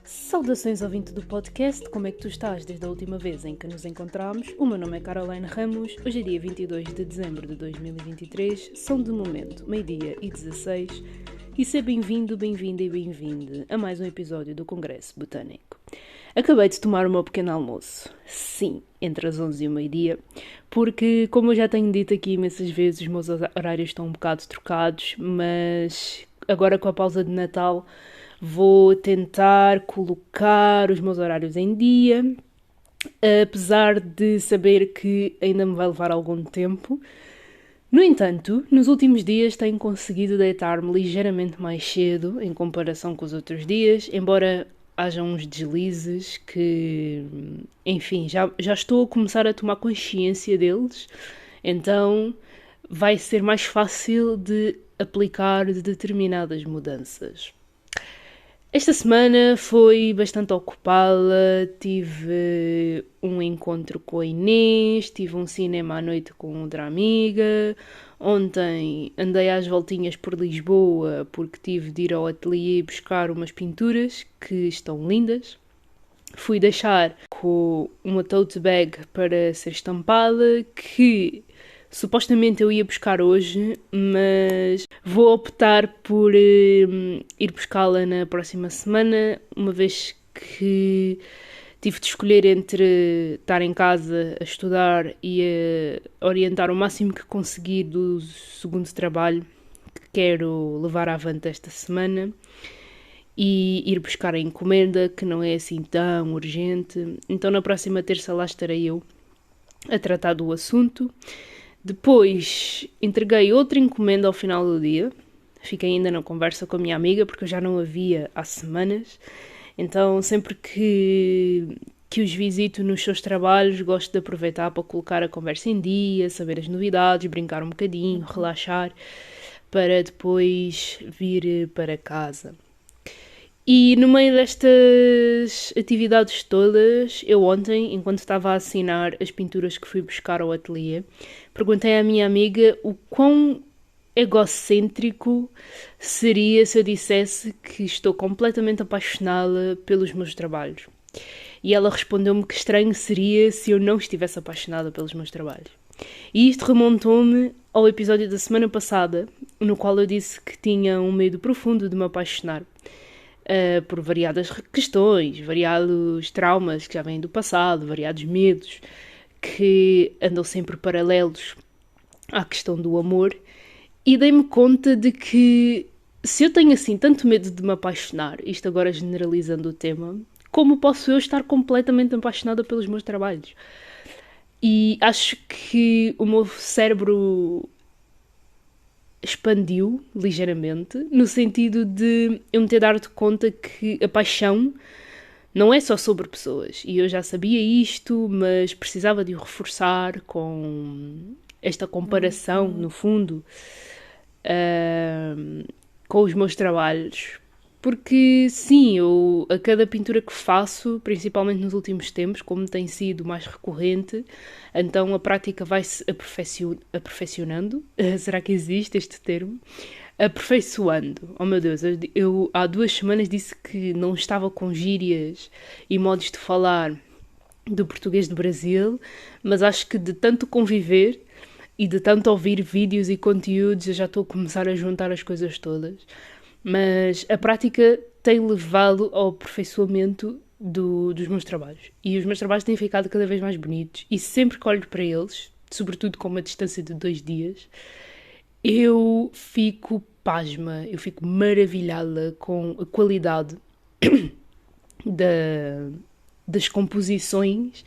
Saudações ouvinte do podcast, como é que tu estás desde a última vez em que nos encontramos? O meu nome é Caroline Ramos, hoje é dia 22 de dezembro de 2023, são de momento meio-dia e 16 e seja bem-vindo, bem-vinda e bem-vinde a mais um episódio do Congresso Botânico. Acabei de tomar o meu pequeno almoço, sim, entre as 11 e o meio-dia, porque como eu já tenho dito aqui imensas vezes, os meus horários estão um bocado trocados, mas agora com a pausa de Natal vou tentar colocar os meus horários em dia, apesar de saber que ainda me vai levar algum tempo. No entanto, nos últimos dias tenho conseguido deitar-me ligeiramente mais cedo em comparação com os outros dias, embora haja uns deslizes que, enfim, já estou a começar a tomar consciência deles, então vai ser mais fácil de aplicar determinadas mudanças. Esta semana foi bastante ocupada, tive um encontro com a Inês, tive um cinema à noite com outra amiga, ontem andei às voltinhas por Lisboa porque tive de ir ao ateliê buscar umas pinturas que estão lindas. Fui deixar com uma tote bag para ser estampada que supostamente eu ia buscar hoje, mas vou optar por ir buscá-la na próxima semana, uma vez que tive de escolher entre estar em casa a estudar e a orientar o máximo que conseguir do segundo trabalho que quero levar avante esta semana e ir buscar a encomenda, que não é assim tão urgente. Então na próxima terça lá estarei eu a tratar do assunto. Depois entreguei outra encomenda ao final do dia. Fiquei ainda na conversa com a minha amiga, porque eu já não a via há semanas. Então, sempre que os visito nos seus trabalhos, gosto de aproveitar para colocar a conversa em dia, saber as novidades, brincar um bocadinho, relaxar, para depois vir para casa. E no meio destas atividades todas, eu ontem, enquanto estava a assinar as pinturas que fui buscar ao ateliê, perguntei à minha amiga o quão egocêntrico seria se eu dissesse que estou completamente apaixonada pelos meus trabalhos. E ela respondeu-me que estranho seria se eu não estivesse apaixonada pelos meus trabalhos. E isto remontou-me ao episódio da semana passada, no qual eu disse que tinha um medo profundo de me apaixonar. Por variadas questões, variados traumas que já vêm do passado, variados medos que andam sempre paralelos à questão do amor, e dei-me conta de que se eu tenho assim tanto medo de me apaixonar, isto agora generalizando o tema, como posso eu estar completamente apaixonada pelos meus trabalhos? E acho que o meu cérebro expandiu ligeiramente, no sentido de eu me ter dado conta que a paixão não é só sobre pessoas. E eu já sabia isto, mas precisava de o reforçar com esta comparação, no fundo, com os meus trabalhos. Porque, sim, eu, a cada pintura que faço, principalmente nos últimos tempos, como tem sido mais recorrente, então a prática vai-se aperfeiçoando. Será que existe este termo? Aperfeiçoando. Oh meu Deus, eu há 2 semanas disse que não estava com gírias e modos de falar do português do Brasil, mas acho que de tanto conviver e de tanto ouvir vídeos e conteúdos eu já estou a começar a juntar as coisas todas. Mas a prática tem levado ao aperfeiçoamento dos meus trabalhos. E os meus trabalhos têm ficado cada vez mais bonitos. E sempre que olho para eles, sobretudo com uma distância de 2 dias, eu fico pasma, eu fico maravilhada com a qualidade das composições,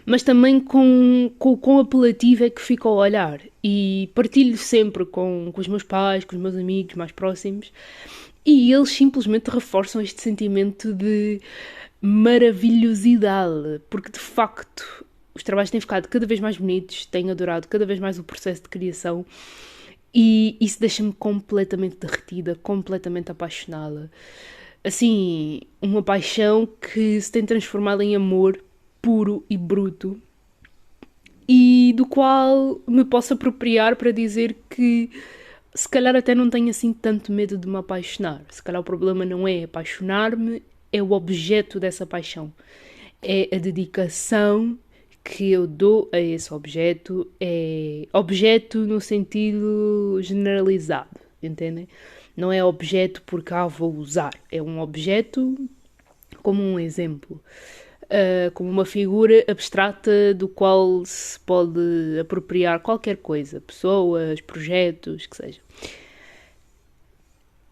mas também com o quão apelativo é que fica ao olhar. E partilho sempre com os meus pais, com os meus amigos mais próximos, e eles simplesmente reforçam este sentimento de maravilhosidade, porque de facto os trabalhos têm ficado cada vez mais bonitos, tenho adorado cada vez mais o processo de criação, e isso deixa-me completamente derretida, completamente apaixonada. Assim, uma paixão que se tem transformado em amor puro e bruto, e do qual me posso apropriar para dizer que se calhar até não tenho assim tanto medo de me apaixonar. Se calhar o problema não é apaixonar-me, é o objeto dessa paixão. É a dedicação que eu dou a esse objeto, é objeto no sentido generalizado, entendem? Não é objeto porque vou usar, é um objeto como um exemplo, como uma figura abstrata do qual se pode apropriar qualquer coisa, pessoas, projetos, que seja.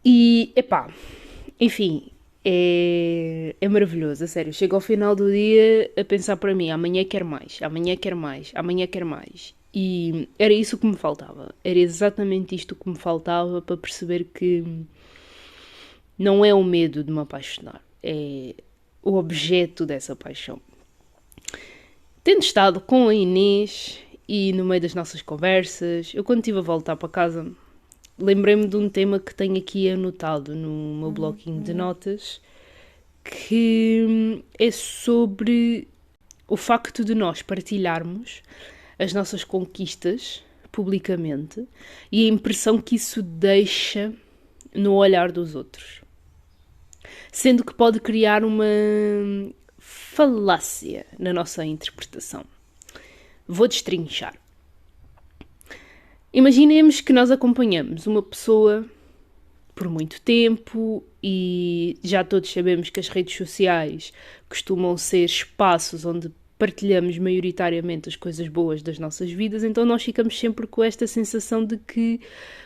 E, enfim, é maravilhoso, a sério. Chego ao final do dia a pensar para mim, amanhã quero mais, amanhã quero mais, amanhã quero mais. E era isso que me faltava. Era exatamente isto que me faltava para perceber que não é o medo de me apaixonar, é o objeto dessa paixão. Tendo estado com a Inês e no meio das nossas conversas, eu quando estive a voltar para casa, lembrei-me de um tema que tenho aqui anotado no meu bloquinho de notas, que é sobre o facto de nós partilharmos as nossas conquistas publicamente e a impressão que isso deixa no olhar dos outros. Sendo que pode criar uma falácia na nossa interpretação. Vou destrinchar. Imaginemos que nós acompanhamos uma pessoa por muito tempo e já todos sabemos que as redes sociais costumam ser espaços onde partilhamos maioritariamente as coisas boas das nossas vidas, então nós ficamos sempre com esta sensação de que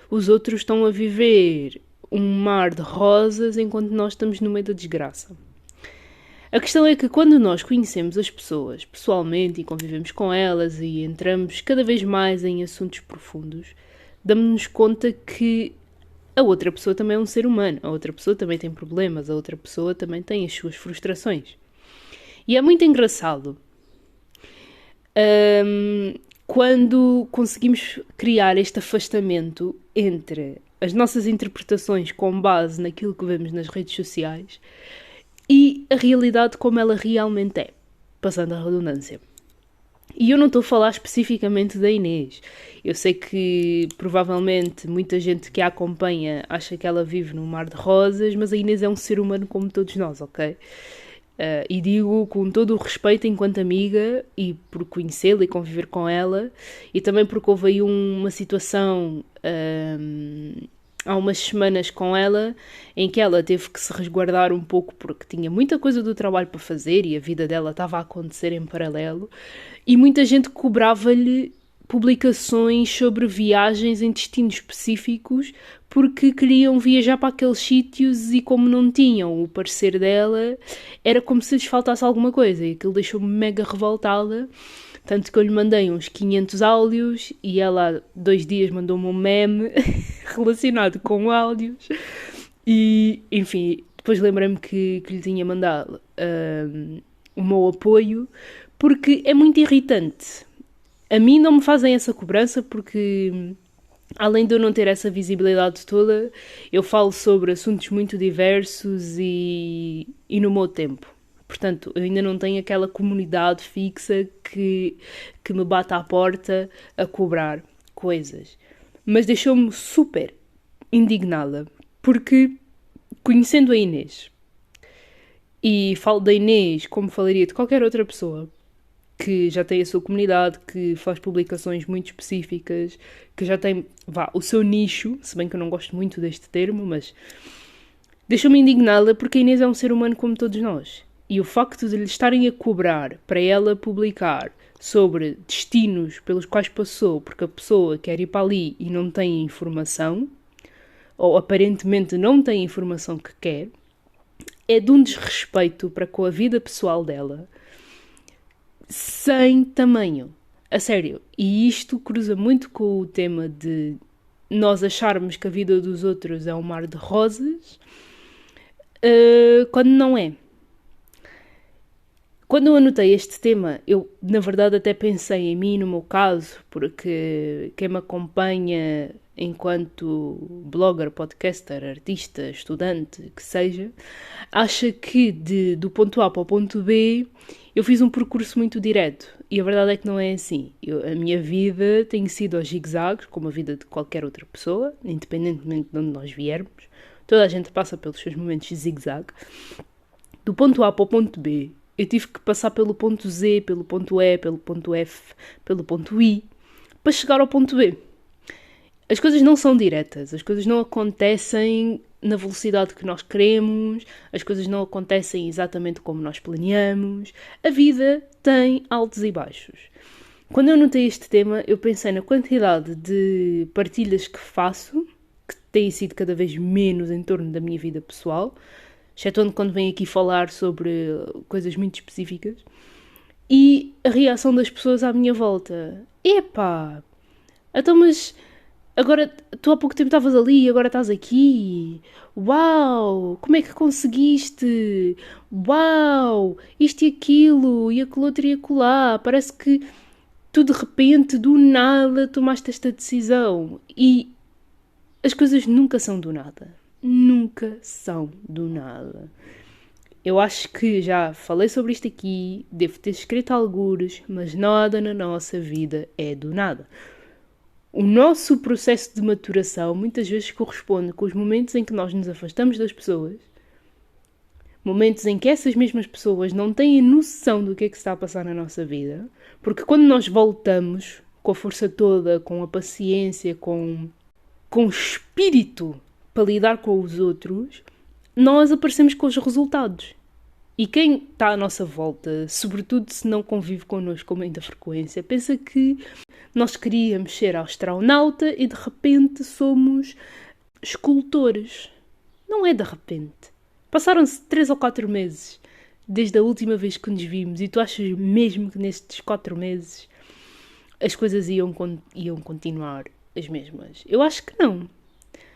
os outros estão a viver um mar de rosas enquanto nós estamos no meio da desgraça. A questão é que quando nós conhecemos as pessoas pessoalmente e convivemos com elas e entramos cada vez mais em assuntos profundos, damos-nos conta que a outra pessoa também é um ser humano, a outra pessoa também tem problemas, a outra pessoa também tem as suas frustrações. E é muito engraçado quando conseguimos criar este afastamento entre as nossas interpretações com base naquilo que vemos nas redes sociais e a realidade como ela realmente é, passando a redundância. E eu não estou a falar especificamente da Inês. Eu sei que provavelmente muita gente que a acompanha acha que ela vive num mar de rosas, mas a Inês é um ser humano como todos nós, ok? E digo com todo o respeito enquanto amiga e por conhecê-la e conviver com ela, e também porque houve aí uma situação há umas semanas com ela em que ela teve que se resguardar um pouco porque tinha muita coisa do trabalho para fazer e a vida dela estava a acontecer em paralelo e muita gente cobrava-lhe publicações sobre viagens em destinos específicos porque queriam viajar para aqueles sítios e como não tinham o parecer dela, era como se lhes faltasse alguma coisa e aquilo deixou-me mega revoltada. Tanto que eu lhe mandei uns 500 áudios e ela há 2 dias mandou-me um meme relacionado com áudios. E, enfim, depois lembrei-me que lhe tinha mandado o meu apoio, porque é muito irritante. A mim não me fazem essa cobrança porque, além de eu não ter essa visibilidade toda, eu falo sobre assuntos muito diversos e no meu tempo. Portanto, eu ainda não tenho aquela comunidade fixa que me bate à porta a cobrar coisas. Mas deixou-me super indignada, porque conhecendo a Inês, e falo da Inês como falaria de qualquer outra pessoa, que já tem a sua comunidade, que faz publicações muito específicas, que já tem, o seu nicho, se bem que eu não gosto muito deste termo, mas deixou-me indignada porque a Inês é um ser humano como todos nós. E o facto de lhe estarem a cobrar para ela publicar sobre destinos pelos quais passou porque a pessoa quer ir para ali e não tem informação, ou aparentemente não tem a informação que quer, é de um desrespeito para com a vida pessoal dela, sem tamanho. A sério. E isto cruza muito com o tema de nós acharmos que a vida dos outros é um mar de rosas, quando não é. Quando eu anotei este tema, eu, na verdade, até pensei em mim, no meu caso, porque quem me acompanha enquanto blogger, podcaster, artista, estudante, que seja, acha que do ponto A para o ponto B eu fiz um percurso muito direto. E a verdade é que não é assim. A minha vida tem sido aos zigue-zagues, como a vida de qualquer outra pessoa, independentemente de onde nós viermos. Toda a gente passa pelos seus momentos de zigue-zague. Do ponto A para o ponto B, eu tive que passar pelo ponto Z, pelo ponto E, pelo ponto F, pelo ponto I, para chegar ao ponto B. As coisas não são diretas, as coisas não acontecem na velocidade que nós queremos, as coisas não acontecem exatamente como nós planeamos. A vida tem altos e baixos. Quando eu notei este tema, eu pensei na quantidade de partilhas que faço, que têm sido cada vez menos em torno da minha vida pessoal, excetuando quando venho aqui falar sobre coisas muito específicas, e a reação das pessoas à minha volta. Epá, então mas agora tu há pouco tempo estavas ali e agora estás aqui. Uau, como é que conseguiste? Uau, isto e aquilo, e aquilo outro e acolá. Parece que tu de repente, do nada, tomaste esta decisão. E as coisas nunca são do nada. Nunca são do nada. Eu acho que já falei sobre isto aqui, devo ter escrito algures, mas nada na nossa vida é do nada. O nosso processo de maturação muitas vezes corresponde com os momentos em que nós nos afastamos das pessoas, momentos em que essas mesmas pessoas não têm noção do que é que se está a passar na nossa vida, porque quando nós voltamos com a força toda, com a paciência, com o espírito para lidar com os outros, nós aparecemos com os resultados. E quem está à nossa volta, sobretudo se não convive connosco com muita frequência, pensa que nós queríamos ser astronauta e de repente somos escultores. Não é de repente. Passaram-se 3 ou 4 meses desde a última vez que nos vimos e tu achas mesmo que nestes 4 meses as coisas iam continuar as mesmas? Eu acho que não.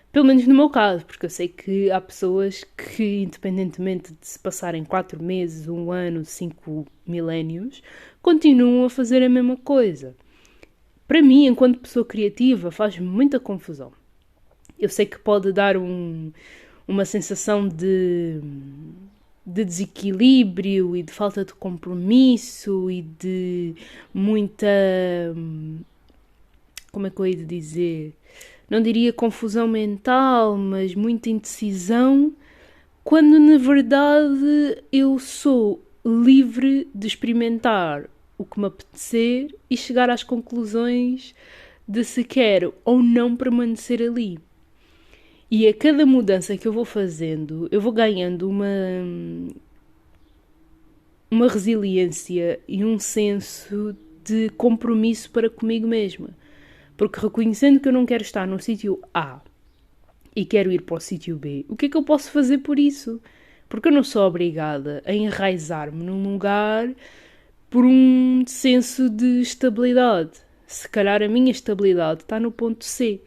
Pelo menos no meu caso, porque eu sei que há pessoas que, independentemente de se passarem 4 meses, 1 ano, 5 milénios, continuam a fazer a mesma coisa. Para mim, enquanto pessoa criativa, faz muita confusão. Eu sei que pode dar uma sensação de desequilíbrio e de falta de compromisso e de muita... Como é que eu hei de dizer? Não diria confusão mental, mas muita indecisão, quando na verdade eu sou livre de experimentar o que me apetecer e chegar às conclusões de se quero ou não permanecer ali. E a cada mudança que eu vou fazendo, eu vou ganhando uma resiliência e um senso de compromisso para comigo mesma. Porque reconhecendo que eu não quero estar no sítio A e quero ir para o sítio B, o que é que eu posso fazer por isso? Porque eu não sou obrigada a enraizar-me num lugar por um senso de estabilidade. Se calhar a minha estabilidade está no ponto C.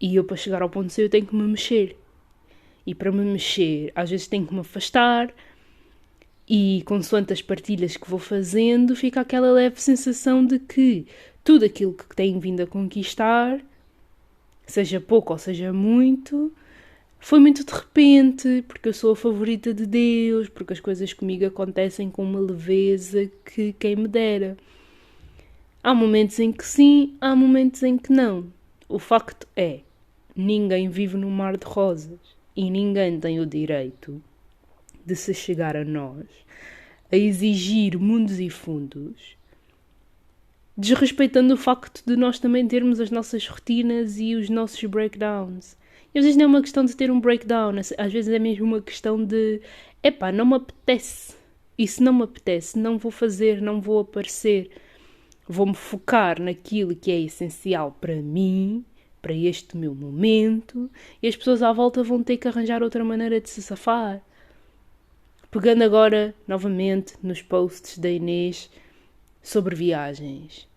E eu, para chegar ao ponto C, eu tenho que me mexer. E para me mexer, às vezes tenho que me afastar. E, consoante as partilhas que vou fazendo, fica aquela leve sensação de que tudo aquilo que tenho vindo a conquistar, seja pouco ou seja muito, foi muito de repente, porque eu sou a favorita de Deus, porque as coisas comigo acontecem com uma leveza que quem me dera. Há momentos em que sim, há momentos em que não. O facto é, ninguém vive num mar de rosas e ninguém tem o direito de se chegar a nós, a exigir mundos e fundos, desrespeitando o facto de nós também termos as nossas rotinas e os nossos breakdowns. E às vezes não é uma questão de ter um breakdown, às vezes é mesmo uma questão de epá, não me apetece. E se não me apetece, não vou fazer, não vou aparecer. Vou-me focar naquilo que é essencial para mim, para este meu momento, e as pessoas à volta vão ter que arranjar outra maneira de se safar. Pegando agora, novamente, nos posts da Inês sobre viagens.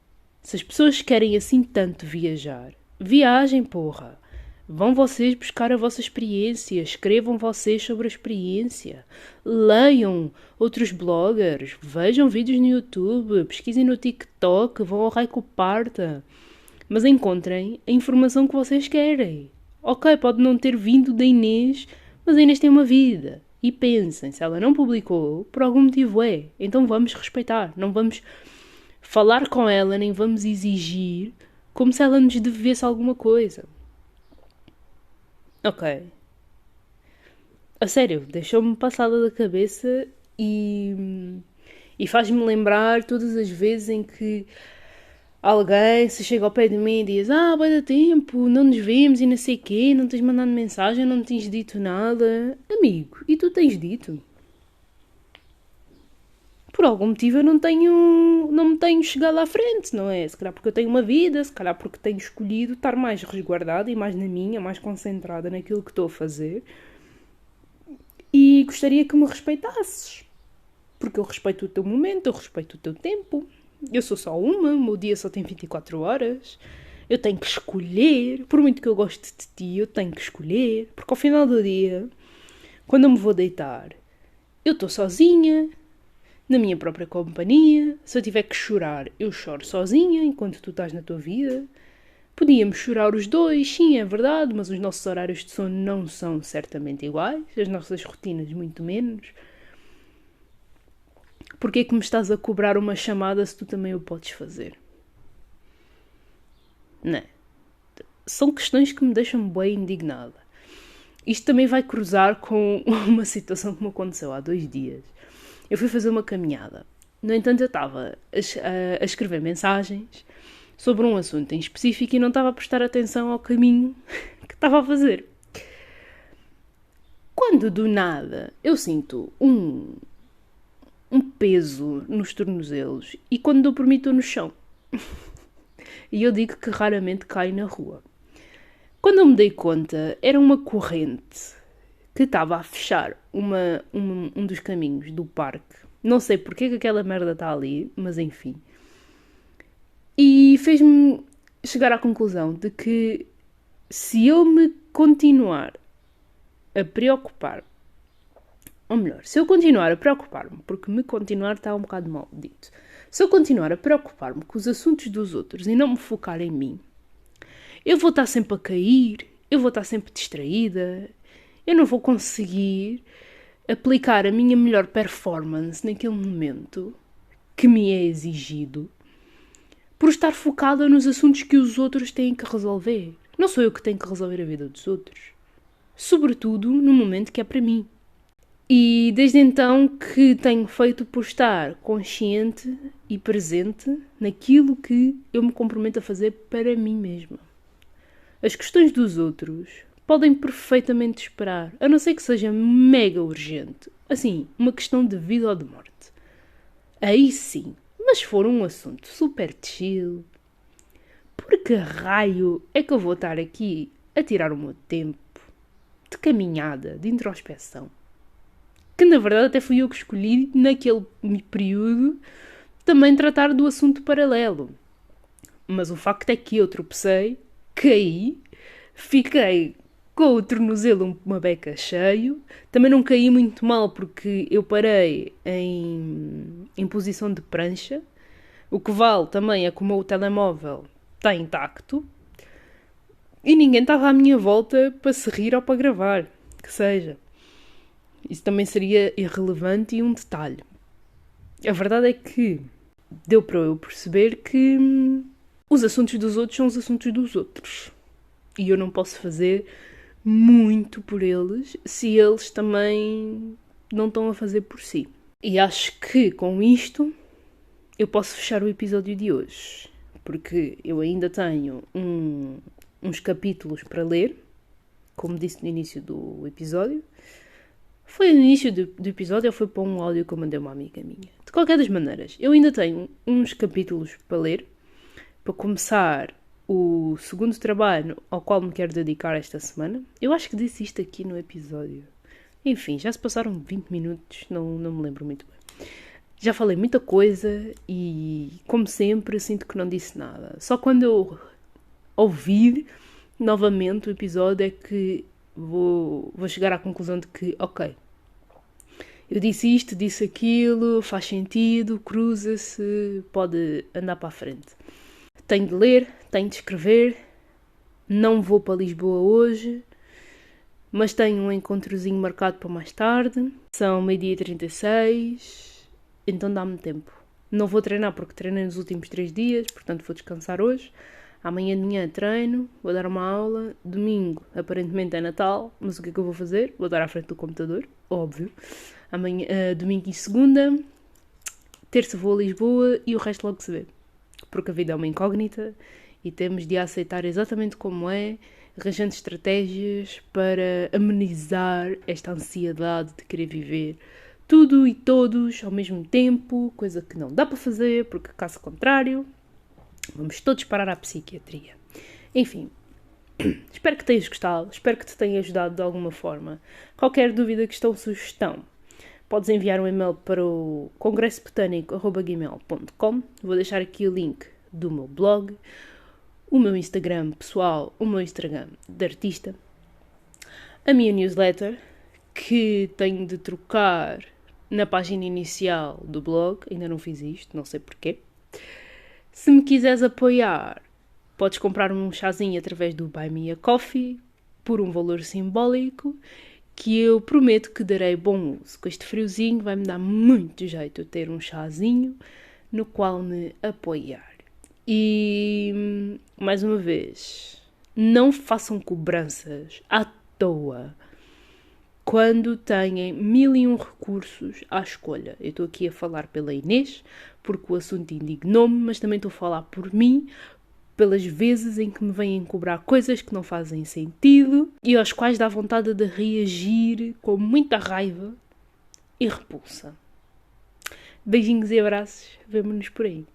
Se as pessoas querem assim tanto viajar, viajem, porra! Vão vocês buscar a vossa experiência, escrevam vocês sobre a experiência, leiam outros bloggers, vejam vídeos no YouTube, pesquisem no TikTok, vão ao Raico Parta, mas encontrem a informação que vocês querem. Ok, pode não ter vindo da Inês, mas a Inês tem uma vida. E pensem, se ela não publicou, por algum motivo é. Então vamos respeitar, não vamos falar com ela, nem vamos exigir como se ela nos devesse alguma coisa. Ok. A sério, deixou-me passada da cabeça e faz-me lembrar todas as vezes em que alguém se chega ao pé de mim e diz: vai dar tempo, não nos vimos e não sei o quê, não tens mandado mensagem, não tens dito nada. Amigo, e tu tens dito? Por algum motivo eu não me tenho chegado à frente, não é? Se calhar porque eu tenho uma vida, se calhar porque tenho escolhido estar mais resguardada e mais na minha, mais concentrada naquilo que estou a fazer. E gostaria que me respeitasses. Porque eu respeito o teu momento, eu respeito o teu tempo. Eu sou só uma, o meu dia só tem 24 horas. Eu tenho que escolher. Por muito que eu goste de ti, eu tenho que escolher. Porque ao final do dia, quando eu me vou deitar, eu estou sozinha, na minha própria companhia. Se eu tiver que chorar, eu choro sozinha enquanto tu estás na tua vida. Podíamos chorar os dois, sim, é verdade, mas os nossos horários de sono não são certamente iguais, as nossas rotinas muito menos. Porquê é que me estás a cobrar uma chamada se tu também o podes fazer? Não. São questões que me deixam bem indignada. Isto também vai cruzar com uma situação que me aconteceu há 2 dias. Eu fui fazer uma caminhada. No entanto, eu estava a escrever mensagens sobre um assunto em específico e não estava a prestar atenção ao caminho que estava a fazer. Quando do nada eu sinto um peso nos tornozelos e quando dou por mim estou no chão. E eu digo que raramente caio na rua. Quando eu me dei conta, era uma corrente que estava a fechar um dos caminhos do parque. Não sei porque que aquela merda está ali, mas enfim. E fez-me chegar à conclusão de que se eu me continuar a preocupar, ou melhor, se eu continuar a preocupar-me, porque me continuar está um bocado mal dito, se eu continuar a preocupar-me com os assuntos dos outros e não me focar em mim, eu vou estar sempre a cair, eu vou estar sempre distraída, eu não vou conseguir aplicar a minha melhor performance naquele momento que me é exigido por estar focada nos assuntos que os outros têm que resolver. Não sou eu que tenho que resolver a vida dos outros. Sobretudo no momento que é para mim. E desde então que tenho feito por estar consciente e presente naquilo que eu me comprometo a fazer para mim mesma. As questões dos outros podem perfeitamente esperar, a não ser que seja mega urgente. Assim, uma questão de vida ou de morte. Aí sim. Mas se for um assunto super chill, por que raio é que eu vou estar aqui a tirar o meu tempo de caminhada, de introspeção? Que na verdade até fui eu que escolhi, naquele período, também tratar do assunto paralelo. Mas o facto é que eu tropecei, caí, fiquei com o tornozelo uma beca cheio. Também não caí muito mal porque eu parei em posição de prancha. O que vale também é que o meu telemóvel está intacto. E ninguém estava à minha volta para se rir ou para gravar. Que seja. Isso também seria irrelevante e um detalhe. A verdade é que deu para eu perceber que os assuntos dos outros são os assuntos dos outros. E eu não posso fazer muito por eles se eles também não estão a fazer por si. E acho que com isto eu posso fechar o episódio de hoje, porque eu ainda tenho uns capítulos para ler, como disse no início do episódio. Foi no início do episódio ou foi para um áudio que eu mandei a uma amiga minha? De qualquer das maneiras, eu ainda tenho uns capítulos para ler, para começar o segundo trabalho ao qual me quero dedicar esta semana. Eu acho que disse isto aqui no episódio. Enfim, já se passaram 20 minutos, não me lembro muito bem. Já falei muita coisa e, como sempre, sinto que não disse nada. Só quando eu ouvir novamente o episódio é que vou chegar à conclusão de que, ok, eu disse isto, disse aquilo, faz sentido, cruza-se, pode andar para a frente. Tenho de ler, tenho de escrever, não vou para Lisboa hoje, mas tenho um encontrozinho marcado para mais tarde. São 12h36, então dá-me tempo. Não vou treinar porque treinei nos últimos 3 dias, portanto vou descansar hoje. Amanhã de manhã treino, vou dar uma aula. Domingo, aparentemente é Natal, mas o que é que eu vou fazer? Vou dar à frente do computador, óbvio. Domingo e segunda. Terça vou a Lisboa e o resto logo se vê. Porque a vida é uma incógnita e temos de a aceitar exatamente como é, arranjando estratégias para amenizar esta ansiedade de querer viver tudo e todos ao mesmo tempo, coisa que não dá para fazer, porque caso contrário, vamos todos parar à psiquiatria. Enfim, espero que tenhas gostado, espero que te tenha ajudado de alguma forma. Qualquer dúvida, questão, sugestão, podes enviar um e-mail para o congressbotânico@gmail.com. Vou deixar aqui o link do meu blog, o meu Instagram pessoal, o meu Instagram de artista, a minha newsletter, que tenho de trocar na página inicial do blog. Ainda não fiz isto, não sei porquê. Se me quiseres apoiar, podes comprar um chazinho através do Buy Me a Coffee por um valor simbólico que eu prometo que darei bom uso. Com este friozinho vai-me dar muito jeito eu ter um chazinho no qual me apoiar. E, mais uma vez, não façam cobranças à toa quando têm 1001 recursos à escolha. Eu estou aqui a falar pela Inês, porque o assunto indignou-me, mas também estou a falar por mim, pelas vezes em que me vêm cobrar coisas que não fazem sentido e aos quais dá vontade de reagir com muita raiva e repulsa. Beijinhos e abraços, vemo-nos por aí.